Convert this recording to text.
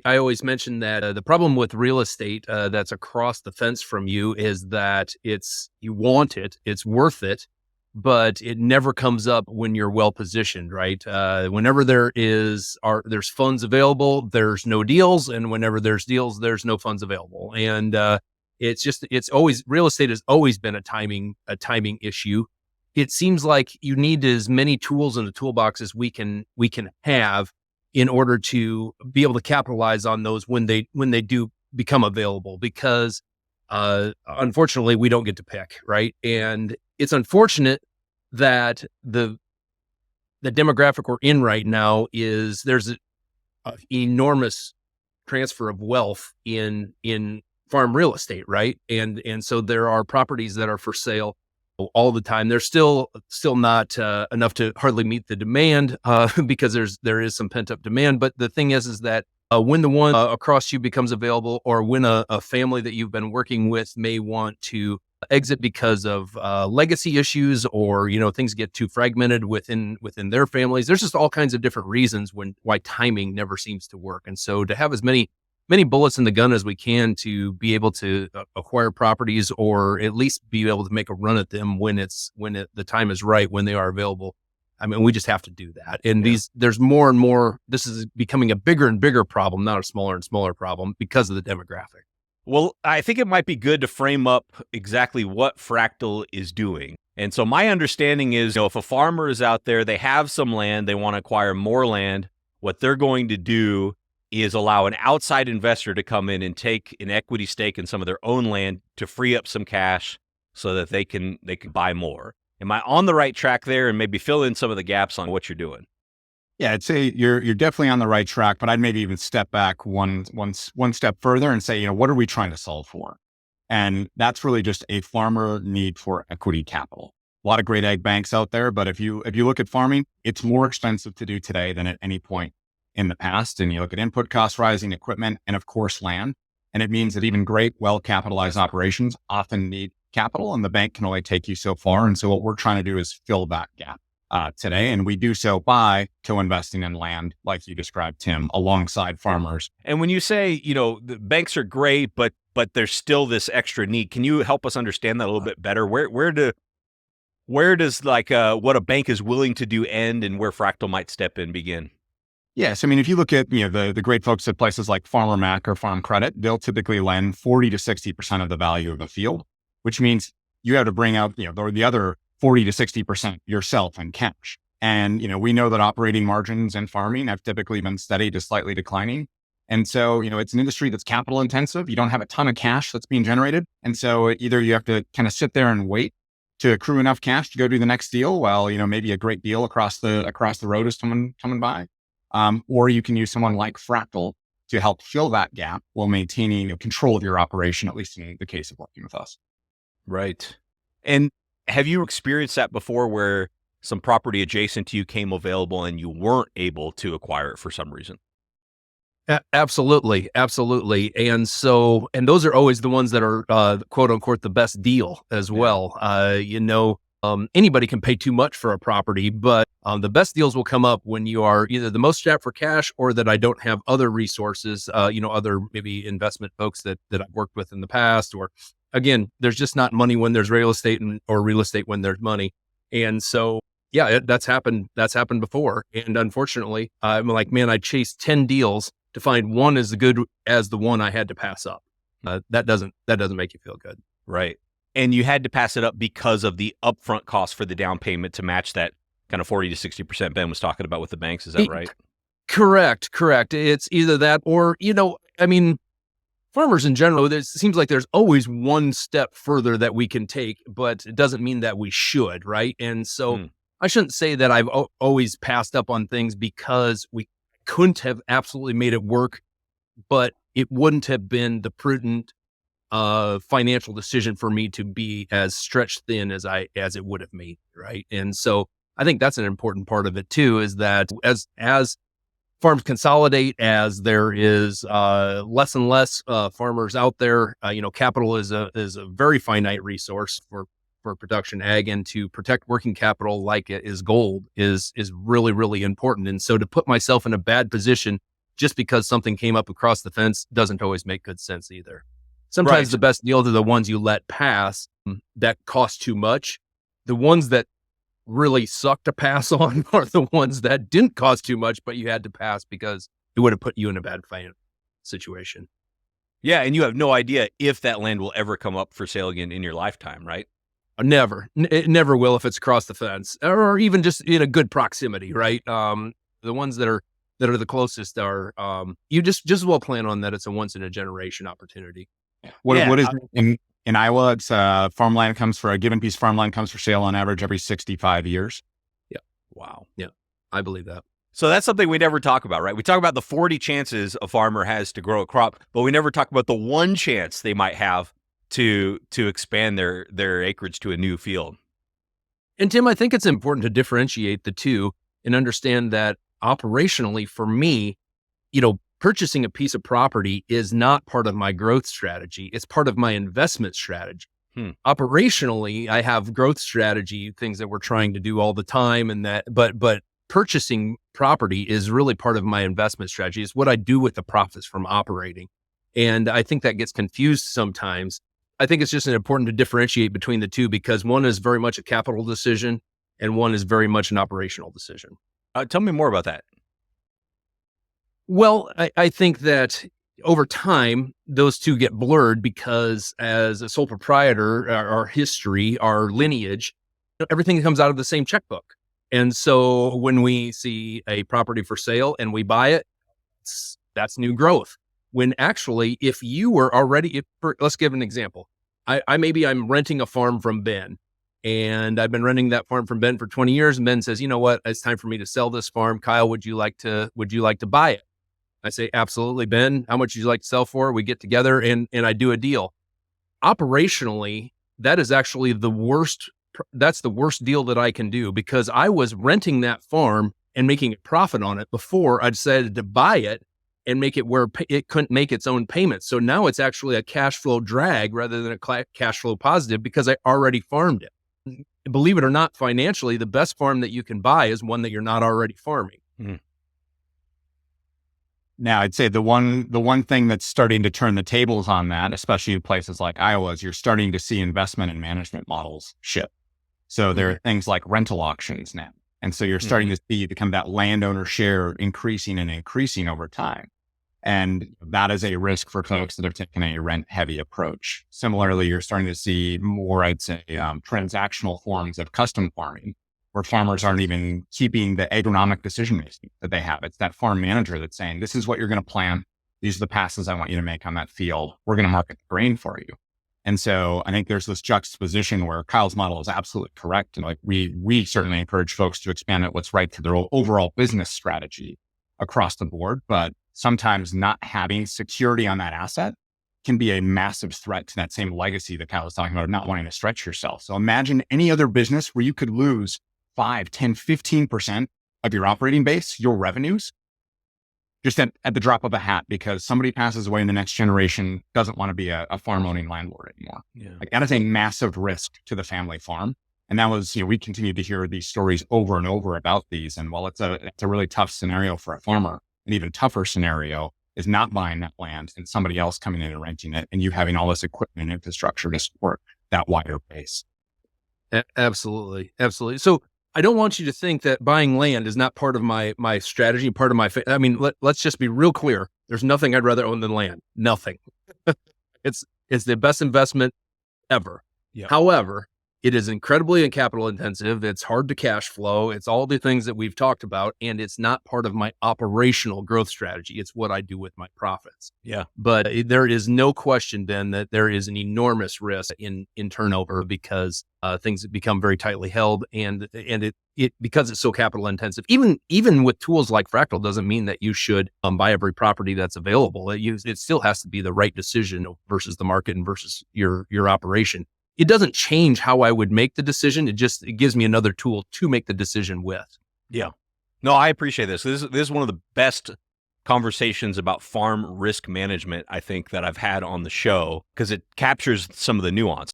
I always mention that the problem with real estate that's across the fence from you is that you want it, it's worth it, but it never comes up when you're well positioned, right? Whenever there's funds available, there's no deals, and whenever there's deals, there's no funds available. And it's always, real estate has always been a timing issue. It seems like you need as many tools in the toolbox as we can have in order to be able to capitalize on those when they do become available, because unfortunately we don't get to pick, right? And it's unfortunate that the demographic we're in right now is there's an enormous transfer of wealth in farm real estate, right? And so there are properties that are for sale all the time. They're still not enough to hardly meet the demand because there is some pent up demand. But the thing is that when the one across you becomes available, or when a family that you've been working with may want to exit because of legacy issues, or things get too fragmented within their families, there's just all kinds of different reasons why timing never seems to work. And so to have as many bullets in the gun as we can to be able to acquire properties, or at least be able to make a run at them when the time is right, when they are available. I mean, we just have to do that. And there's more and more, this is becoming a bigger and bigger problem, not a smaller and smaller problem, because of the demographic. Well, I think it might be good to frame up exactly what Fractal is doing. And so my understanding is, if a farmer is out there, they have some land, they want to acquire more land, what they're going to do is allow an outside investor to come in and take an equity stake in some of their own land to free up some cash so that they can buy more. Am I on the right track there? And maybe fill in some of the gaps on what you're doing. Yeah, I'd say you're definitely on the right track, but I'd maybe even step back one step further and say, what are we trying to solve for? And that's really just a farmer need for equity capital. A lot of great ag banks out there, but if you look at farming, it's more expensive to do today than at any point in the past. And you look at input costs rising, equipment, and of course land. And it means that even great, well-capitalized operations often need capital, and the bank can only take you so far. And so what we're trying to do is fill that gap today. And we do so by co-investing in land, like you described, Tim, alongside farmers. And when you say, the banks are great, but there's still this extra need, can you help us understand that a little bit better? Where does what a bank is willing to do end, and where Fractal might step in begin? Yes. I mean, if you look at, the great folks at places like Farmer Mac or Farm Credit, they'll typically lend 40 to 60% of the value of a field, which means you have to bring out, the other 40 to 60% yourself in cash. And, we know that operating margins in farming have typically been steady to slightly declining. And so, it's an industry that's capital intensive. You don't have a ton of cash that's being generated. And so either you have to kind of sit there and wait to accrue enough cash to go do the next deal while, maybe a great deal across the road is coming by. Or you can use someone like Fractal to help fill that gap while maintaining control of your operation, at least in the case of working with us. Right. And have you experienced that before, where some property adjacent to you came available and you weren't able to acquire it for some reason? Absolutely. And those are always the ones that are quote unquote the best deal as well. Anybody can pay too much for a property, but the best deals will come up when you are either the most strapped for cash, or that I don't have other resources, other maybe investment folks that I've worked with in the past, or again, there's just not money when there's real estate, or real estate when there's money. And so, that's happened before. And unfortunately, I'm like, man, I chased 10 deals to find one as good as the one I had to pass up. That doesn't make you feel good. Right. And you had to pass it up because of the upfront cost for the down payment to match that kind of 40 to 60% Ben was talking about with the banks. Is that right? Correct. It's either that, or, farmers in general, it seems like there's always one step further that we can take, but it doesn't mean that we should, right? And so I shouldn't say that I've always passed up on things because we couldn't have absolutely made it work, but it wouldn't have been the prudent financial decision for me to be as stretched thin as it would have made, right? And so I think that's an important part of it too, is that as farms consolidate, as there is less and less farmers out there, capital is a very finite resource for production ag, and to protect working capital like it is gold is really, really important. And so to put myself in a bad position just because something came up across the fence doesn't always make good sense either. Sometimes Right. the best deals are the ones you let pass that cost too much. The ones that really suck to pass on are the ones that didn't cost too much, but you had to pass because it would have put you in a bad financial situation. Yeah, and you have no idea if that land will ever come up for sale again in your lifetime, right? Never. It never will if it's across the fence or even just in a good proximity, right? The ones that are the closest are you just as well plan on that it's a once in a generation opportunity. What Yeah, is in Iowa? It's farmland comes for a given piece of farmland comes for sale on average every 65 years. Yeah. Wow. Yeah. I believe that. So that's something we never talk about, right? We talk about the 40 chances a farmer has to grow a crop, but we never talk about the one chance they might have to expand their acreage to a new field. And Tim, I think it's important to differentiate the two and understand that operationally for me, purchasing a piece of property is not part of my growth strategy. It's part of my investment strategy. Operationally, I have growth strategy, things that we're trying to do all the time but purchasing property is really part of my investment strategy. It's what I do with the profits from operating. And I think that gets confused sometimes. I think it's just important to differentiate between the two because one is very much a capital decision and one is very much an operational decision. Tell me more about that. Well, I think that over time, those two get blurred because as a sole proprietor, our history, our lineage, everything comes out of the same checkbook. And so when we see a property for sale and we buy it, that's new growth. When actually, if you were already, let's give an example. I'm renting a farm from Ben and I've been renting that farm from Ben for 20 years. And Ben says, you know what, it's time for me to sell this farm. Kyle, would you like to buy it? I say, absolutely, Ben. How much would you like to sell for? We get together and I do a deal. Operationally, that is actually that's the worst deal that I can do because I was renting that farm and making a profit on it before I decided to buy it and make it where it couldn't make its own payments. So now it's actually a cash flow drag rather than a cash flow positive because I already farmed it. Believe it or not, financially, the best farm that you can buy is one that you're not already farming. Now, I'd say the one thing that's starting to turn the tables on that, especially in places like Iowa, is you're starting to see investment and management models shift. So there are things like rental auctions now. And so you're starting to see become that landowner share increasing and increasing over time. And that is a risk for folks that have taken a rent heavy approach. Similarly, you're starting to see more, I'd say, transactional forms of custom farming where farmers aren't even keeping the agronomic decision making that they have. It's that farm manager that's saying, this is what you're going to plant. These are the passes I want you to make on that field. We're going to market the grain for you. And so I think there's this juxtaposition where Kyle's model is absolutely correct. And like we certainly encourage folks to expand at what's right to their overall business strategy across the board. But sometimes not having security on that asset can be a massive threat to that same legacy that Kyle was talking about, not wanting to stretch yourself. So imagine any other business where you could lose 5, 10, 15% of your operating base, your revenues, just at the drop of a hat because somebody passes away in the next generation, doesn't want to be a farm owning landlord anymore. Yeah. Like that is a massive risk to the family farm. And that was, we continue to hear these stories over and over about these. And while it's a really tough scenario for a farmer, an even tougher scenario is not buying that land and somebody else coming in and renting it and you having all this equipment and infrastructure to support that wider base. Absolutely. Absolutely. So I don't want you to think that buying land is not part of my strategy, part of my, let's just be real clear. There's nothing I'd rather own than land. Nothing. It's the best investment ever. Yeah. However, it is incredibly capital intensive. It's hard to cash flow. It's all the things that we've talked about, and it's not part of my operational growth strategy. It's what I do with my profits. Yeah. But there is no question then that there is an enormous risk in turnover because things become very tightly held, and it because it's so capital intensive. Even with tools like Fractal doesn't mean that you should buy every property that's available. It still has to be the right decision versus the market and versus your operation. It doesn't change how I would make the decision. It gives me another tool to make the decision with. Yeah. No, I appreciate this. This is one of the best conversations about farm risk management, I think, that I've had on the show because it captures some of the nuance.